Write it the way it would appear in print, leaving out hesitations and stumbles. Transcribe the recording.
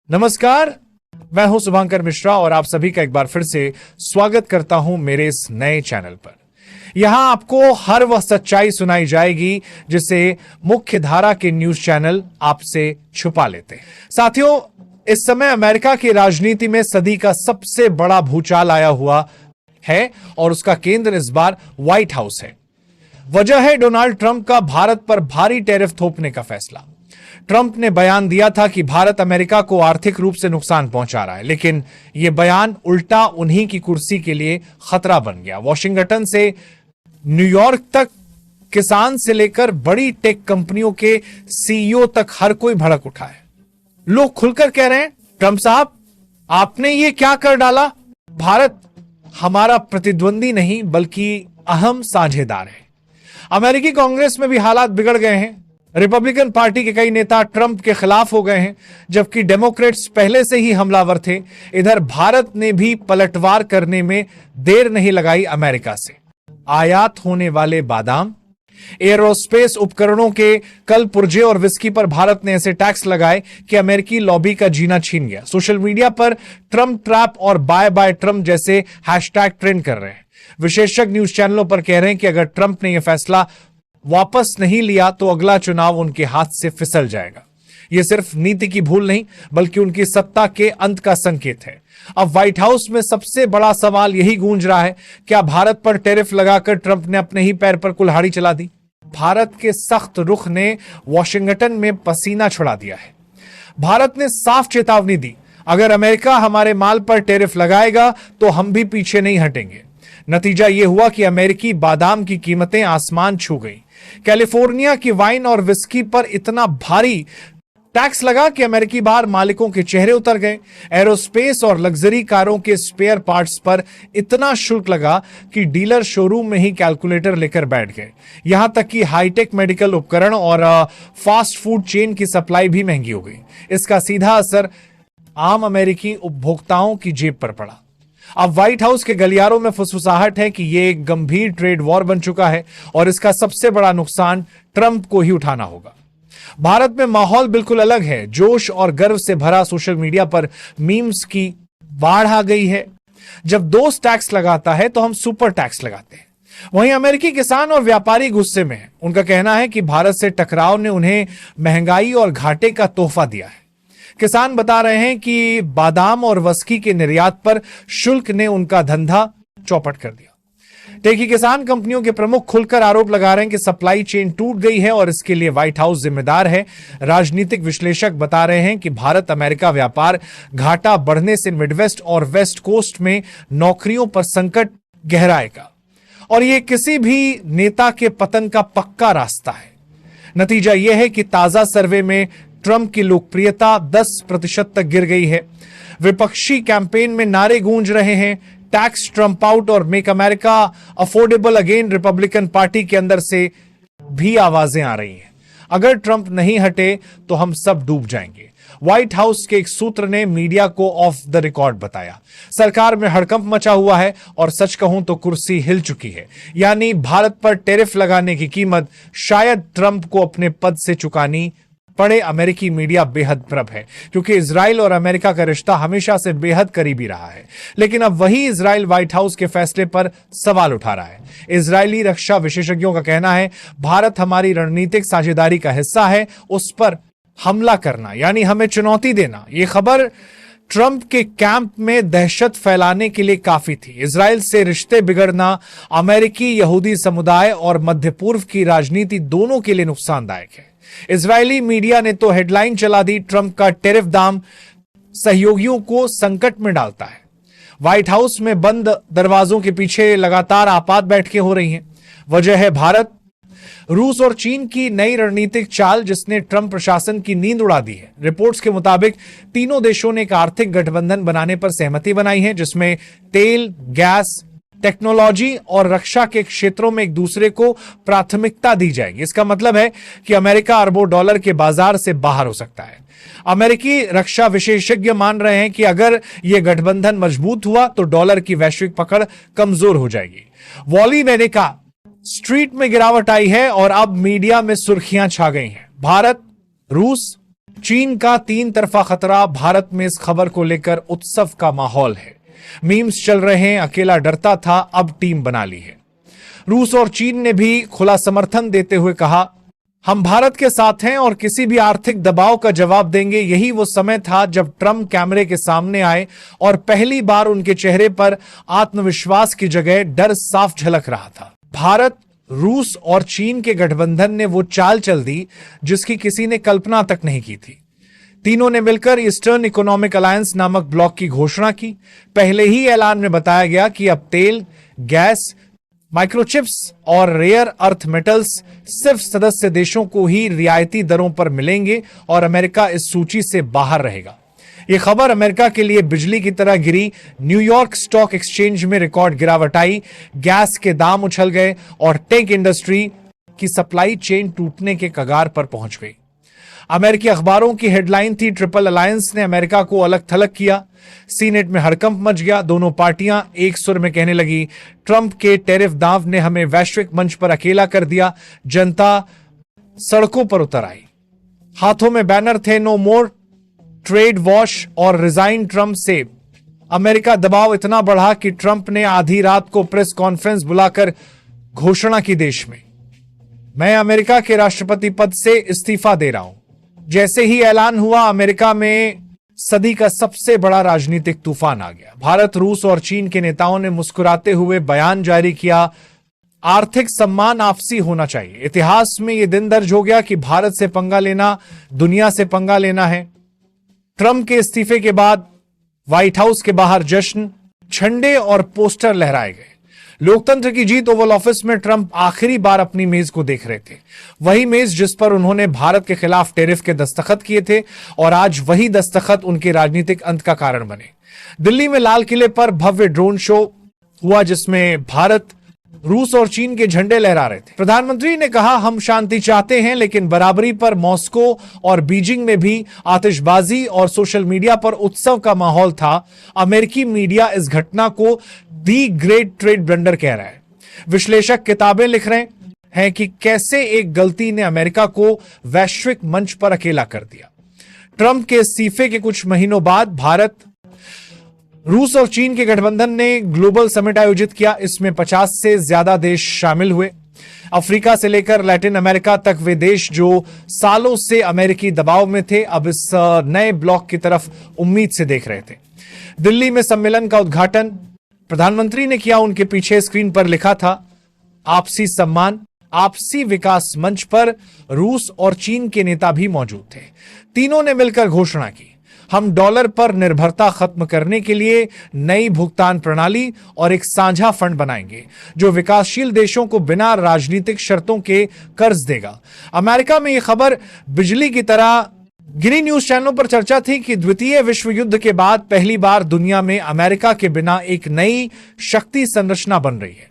नमस्कार। मैं हूं शुभंकर मिश्रा और आप सभी का एक बार फिर से स्वागत करता हूं मेरे इस नए चैनल पर। यहां आपको हर वह सच्चाई सुनाई जाएगी जिसे मुख्य धारा के न्यूज चैनल आपसे छुपा लेते हैं। साथियों, इस समय अमेरिका की राजनीति में सदी का सबसे बड़ा भूचाल आया हुआ है और उसका केंद्र इस बार व्हाइट हाउस है। वजह है डोनाल्ड ट्रंप का भारत पर भारी टैरिफ थोपने का फैसला। ट्रंप ने बयान दिया था कि भारत अमेरिका को आर्थिक रूप से नुकसान पहुंचा रहा है, लेकिन यह बयान उल्टा उन्हीं की कुर्सी के लिए खतरा बन गया। वॉशिंगटन से न्यूयॉर्क तक, किसान से लेकर बड़ी टेक कंपनियों के सीईओ तक हर कोई भड़क उठा है। लोग खुलकर कह रहे हैं, ट्रंप साहब आपने ये क्या कर डाला? भारत हमारा प्रतिद्वंदी नहीं बल्कि अहम साझेदार है। अमेरिकी कांग्रेस में भी हालात बिगड़ गए हैं। रिपब्लिकन पार्टी के कई नेता ट्रंप के खिलाफ हो गए हैं, जबकि डेमोक्रेट्स पहले से ही हमलावर थे। इधर भारत ने भी पलटवार करने में देर नहीं लगाई। अमेरिका से आयात होने वाले बादाम, एयरोस्पेस उपकरणों के कल पुर्जे और विस्की पर भारत ने ऐसे टैक्स लगाए कि अमेरिकी लॉबी का जीना छीन गया। सोशल मीडिया पर ट्रंप ट्रैप और बाय बाय ट्रंप जैसे हैशटैग ट्रेंड कर रहे हैं। विशेषज्ञ न्यूज चैनलों पर कह रहे हैं कि अगर ट्रंप ने यह फैसला वापस नहीं लिया तो अगला चुनाव उनके हाथ से फिसल जाएगा। यह सिर्फ नीति की भूल नहीं बल्कि उनकी सत्ता के अंत का संकेत है। अब व्हाइट हाउस में सबसे बड़ा सवाल यही गूंज रहा है, क्या भारत पर टैरिफ लगाकर ट्रंप ने अपने ही पैर पर कुल्हाड़ी चला दी? भारत के सख्त रुख ने वॉशिंगटन में पसीना छुड़ा दिया है। भारत ने साफ चेतावनी दी, अगर अमेरिका हमारे माल पर टैरिफ लगाएगा तो हम भी पीछे नहीं हटेंगे। नतीजा यह हुआ कि अमेरिकी बादाम की कीमतें आसमान छू गई। कैलिफोर्निया की वाइन और विस्की पर इतना भारी टैक्स लगा कि अमेरिकी बार मालिकों के चेहरे उतर गए। एरोस्पेस और लग्जरी कारों के स्पेयर पार्ट्स पर इतना शुल्क लगा कि डीलर शोरूम में ही कैलकुलेटर लेकर बैठ गए। यहां तक कि हाईटेक मेडिकल उपकरण और फास्ट फूड चेन की सप्लाई भी महंगी हो गई। इसका सीधा असर आम अमेरिकी उपभोक्ताओं की जेब पर पड़ा। अब व्हाइट हाउस के गलियारों में फुसफुसाहट है कि यह एक गंभीर ट्रेड वॉर बन चुका है और इसका सबसे बड़ा नुकसान ट्रंप को ही उठाना होगा। भारत में माहौल बिल्कुल अलग है। जोश और गर्व से भरा सोशल मीडिया पर मीम्स की बाढ़ आ गई है। जब दोस्त टैक्स लगाता है तो हम सुपर टैक्स लगाते हैं। वहीं अमेरिकी किसान और व्यापारी गुस्से में हैं। उनका कहना है कि भारत से टकराव ने उन्हें महंगाई और घाटे का तोहफा दिया है। किसान बता रहे हैं कि बादाम और विस्की के निर्यात पर शुल्क ने उनका धंधा चौपट कर दिया। टेकी किसान कंपनियों के प्रमुख खुलकर आरोप लगा रहे हैं कि सप्लाई चेन टूट गई है और इसके लिए व्हाइट हाउस जिम्मेदार है। राजनीतिक विश्लेषक बता रहे हैं कि भारत अमेरिका व्यापार घाटा बढ़ने से मिडवेस्ट और वेस्ट कोस्ट में नौकरियों पर संकट गहराएगा और यह किसी भी नेता के पतन का पक्का रास्ता है। नतीजा यह है कि ताजा सर्वे में ट्रंप की लोकप्रियता 10% तक गिर गई है। विपक्षी कैंपेन में नारे गूंज रहे हैं, टैक्स ट्रंप आउट और make America affordable again. Republican party के अंदर से भी आवाजें आ रही हैं, अगर ट्रंप नहीं हटे तो हम सब डूब जाएंगे। व्हाइट हाउस के एक सूत्र ने मीडिया को ऑफ द रिकॉर्ड बताया, सरकार में हड़कंप मचा हुआ है और सच कहूं तो कुर्सी हिल चुकी है। यानी भारत पर टैरिफ लगाने की कीमत शायद ट्रंप को अपने पद से चुकानी पड़े। अमेरिकी मीडिया बेहद प्रबल है क्योंकि इजराइल और अमेरिका का रिश्ता हमेशा से बेहद करीबी रहा है, लेकिन अब वही इजराइल व्हाइट हाउस के फैसले पर सवाल उठा रहा है। इजरायली रक्षा विशेषज्ञों का कहना है, भारत हमारी रणनीतिक साझेदारी का हिस्सा है, उस पर हमला करना यानी हमें चुनौती देना। यह खबर ट्रंप के कैंप में दहशत फैलाने के लिए काफी थी। इजराइल से रिश्ते बिगड़ना अमेरिकी यहूदी समुदाय और मध्य पूर्व की राजनीति दोनों के लिए नुकसानदायक है। इजरायली मीडिया ने तो हेडलाइन चला दी, ट्रंप का टैरिफ दाम सहयोगियों को संकट में डालता है। व्हाइट हाउस में बंद दरवाजों के पीछे लगातार आपात बैठकें हो रही हैं। वजह है भारत, रूस और चीन की नई रणनीतिक चाल जिसने ट्रंप प्रशासन की नींद उड़ा दी है। रिपोर्ट्स के मुताबिक तीनों देशों ने एक आर्थिक गठबंधन बनाने पर सहमति बनाई है जिसमें तेल, गैस, टेक्नोलॉजी और रक्षा के क्षेत्रों में एक दूसरे को प्राथमिकता दी जाएगी। इसका मतलब है कि अमेरिका अरबों डॉलर के बाजार से बाहर हो सकता है। अमेरिकी रक्षा विशेषज्ञ मान रहे हैं कि अगर यह गठबंधन मजबूत हुआ तो डॉलर की वैश्विक पकड़ कमजोर हो जाएगी। वॉली ने कहा, स्ट्रीट में गिरावट आई है और अब मीडिया में सुर्खियां छा गई हैं। भारत, रूस, चीन का 3 तरफा खतरा, भारत में इस खबर को लेकर उत्सव का माहौल है। मीम्स चल रहे हैं, अकेला डरता था अब टीम बना ली है। रूस और चीन ने भी खुला समर्थन देते हुए कहा, हम भारत के साथ हैं और किसी भी आर्थिक दबाव का जवाब देंगे। यही वो समय था जब ट्रंप कैमरे के सामने आए और पहली बार उनके चेहरे पर आत्मविश्वास की जगह डर साफ झलक रहा था। भारत, रूस और चीन के गठबंधन ने वो चाल चल दी जिसकी किसी ने कल्पना तक नहीं की थी। तीनों ने मिलकर ईस्टर्न इकोनॉमिक अलायंस नामक ब्लॉक की घोषणा की। पहले ही ऐलान में बताया गया कि अब तेल, गैस, माइक्रोचिप्स और रेयर अर्थ मेटल्स सिर्फ सदस्य देशों को ही रियायती दरों पर मिलेंगे और अमेरिका इस सूची से बाहर रहेगा। यह खबर अमेरिका के लिए बिजली की तरह गिरी। न्यूयॉर्क स्टॉक एक्सचेंज में रिकॉर्ड गिरावट आई, गैस के दाम उछल गए और टेक इंडस्ट्री की सप्लाई चेन टूटने के कगार पर पहुंच गई। अमेरिकी अखबारों की हेडलाइन थी, ट्रिपल अलायंस ने अमेरिका को अलग थलग किया। सीनेट में हड़कंप मच गया। दोनों पार्टियां एक सुर में कहने लगी, ट्रंप के टैरिफ दांव ने हमें वैश्विक मंच पर अकेला कर दिया। जनता सड़कों पर उतर आई। हाथों में बैनर थे, नो मोर ट्रेड वॉश और रिजाइन ट्रंप से। अमेरिका दबाव इतना बढ़ा कि ट्रंप ने आधी रात को प्रेस कॉन्फ्रेंस बुलाकर घोषणा की, देश में मैं अमेरिका के राष्ट्रपति पद से इस्तीफा दे रहा हूं। जैसे ही ऐलान हुआ, अमेरिका में सदी का सबसे बड़ा राजनीतिक तूफान आ गया। भारत, रूस और चीन के नेताओं ने मुस्कुराते हुए बयान जारी किया, आर्थिक सम्मान आपसी होना चाहिए। इतिहास में यह दिन दर्ज हो गया कि भारत से पंगा लेना दुनिया से पंगा लेना है। ट्रंप के इस्तीफे के बाद व्हाइट हाउस के बाहर जश्न, झंडे और पोस्टर लहराए गए। लोकतंत्र की जीत। ओवल ऑफिस में ट्रंप आखिरी बार अपनी मेज को देख रहे थे, वही मेज जिस पर उन्होंने भारत के खिलाफ टैरिफ के दस्तखत किए थे और आज वही दस्तखत उनके राजनीतिक अंत का कारण बने। दिल्ली में लाल किले पर भव्य ड्रोन शो हुआ जिसमें भारत, रूस और चीन के झंडे लहरा रहे थे। प्रधानमंत्री ने कहा, हम शांति चाहते हैं लेकिन बराबरी पर मॉस्को और बीजिंग में भी आतिशबाजी और सोशल मीडिया पर उत्सव का माहौल था। अमेरिकी मीडिया इस घटना को दी ग्रेट ट्रेड ब्लंडर कह रहा है। विश्लेषक किताबें लिख रहे हैं कि कैसे एक गलती ने अमेरिका को वैश्विक मंच पर अकेला कर दिया। ट्रंप के इस्तीफे के कुछ महीनों बाद भारत, रूस और चीन के गठबंधन ने ग्लोबल समिट आयोजित किया। इसमें 50 से ज्यादा देश शामिल हुए। अफ्रीका से लेकर लैटिन अमेरिका तक वे देश जो सालों से अमेरिकी दबाव में थे, अब इस नए ब्लॉक की तरफ उम्मीद से देख रहे थे। दिल्ली में सम्मेलन का उद्घाटन प्रधानमंत्री ने किया। उनके पीछे स्क्रीन पर लिखा था, आपसी सम्मान। आपसी विकास मंच पर रूस और चीन के नेता भी मौजूद थे। तीनों ने मिलकर घोषणा की, हम डॉलर पर निर्भरता खत्म करने के लिए नई भुगतान प्रणाली और एक साझा फंड बनाएंगे जो विकासशील देशों को बिना राजनीतिक शर्तों के कर्ज देगा। अमेरिका में यह खबर बिजली की तरह गिनी। न्यूज चैनलों पर चर्चा थी कि द्वितीय विश्व युद्ध के बाद पहली बार दुनिया में अमेरिका के बिना एक नई शक्ति संरचना बन रही है।